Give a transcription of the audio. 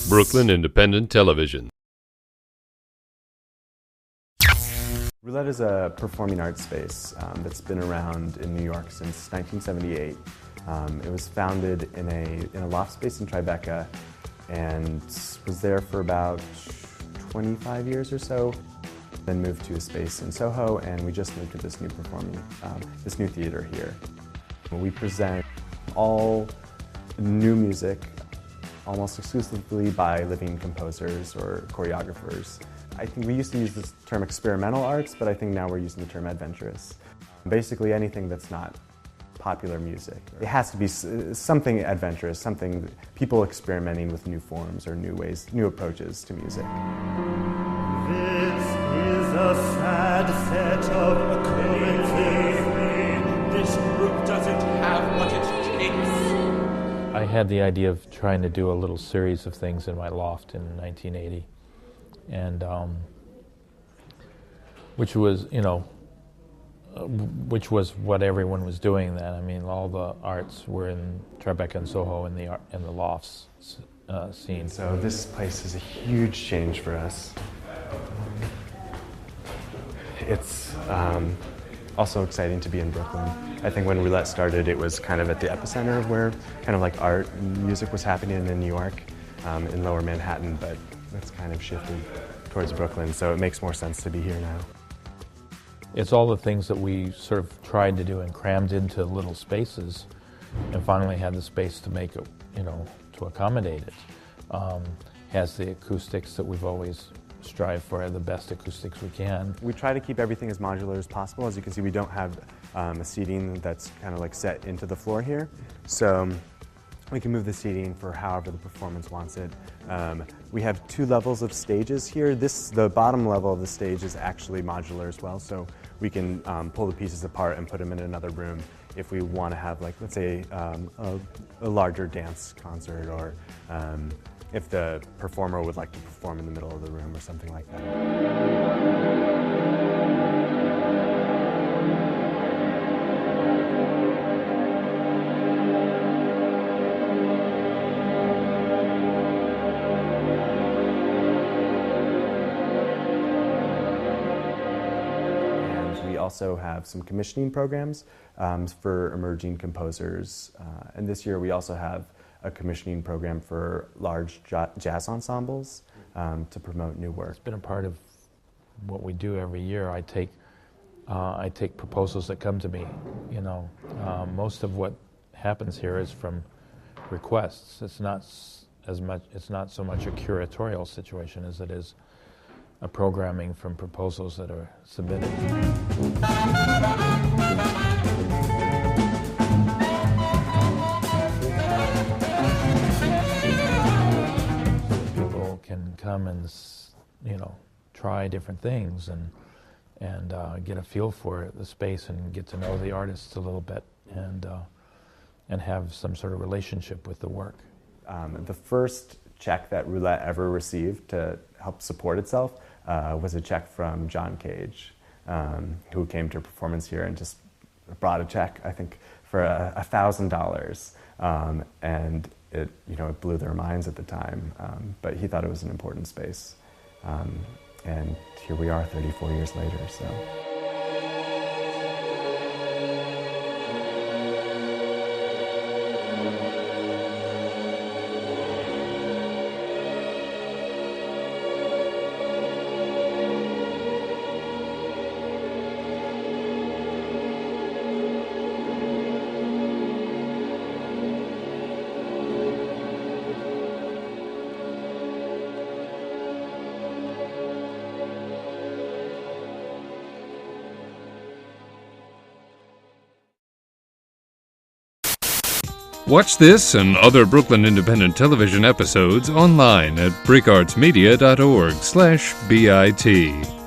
Brooklyn Independent Television. Roulette is a performing arts space that's been around in New York since 1978. It was founded in a loft space in Tribeca and was there for about 25 years or so. Then moved to a space in Soho, and we just moved to this new theater here. We present all new music, almost exclusively by living composers or choreographers. I think we used to use this term experimental arts, but I think now we're using the term adventurous. Basically anything that's not popular music. It has to be something adventurous, something people experimenting with new forms or new ways, new approaches to music. This is a sad set of occurrences. This group doesn't have what it takes. I had the idea of trying to do a little series of things in my loft in 1980. And which was what everyone was doing then. I mean, all the arts were in Tribeca and Soho in the lofts scene. So this place is a huge change for us. It's also exciting to be in Brooklyn. I think when Roulette started, it was kind of at the epicenter of where kind of like art and music was happening in New York, in Lower Manhattan, but it's kind of shifted towards Brooklyn, so it makes more sense to be here now. It's all the things that we sort of tried to do and crammed into little spaces, and finally had the space to make it, to accommodate it. Has the acoustics that we've always strived for, the best acoustics we can. We try to keep everything as modular as possible. As you can see, we don't have a seating that's kind of like set into the floor here, so we can move the seating for however the performance wants it. We have 2 levels of stages here. The bottom level of the stage is actually modular as well, so we can pull the pieces apart and put them in another room if we want to have, like, let's say, a larger dance concert, or if the performer would like to perform in the middle of the room or something like that. We also have some commissioning programs for emerging composers, and this year we also have a commissioning program for large jazz ensembles to promote new work. It's been a part of what we do every year. I take proposals that come to me. Most of what happens here is from requests. It's not so much a curatorial situation as it is a programming from proposals that are submitted. People can come and try different things and get a feel for the space and get to know the artists a little bit and have some sort of relationship with the work. The first check that Roulette ever received to help support itself was a check from John Cage, who came to a performance here and just brought a check, I think, for $1,000, and it blew their minds at the time. But he thought it was an important space, and here we are 34 years later. So. Watch this and other Brooklyn Independent Television episodes online at brickartsmedia.org/BIT.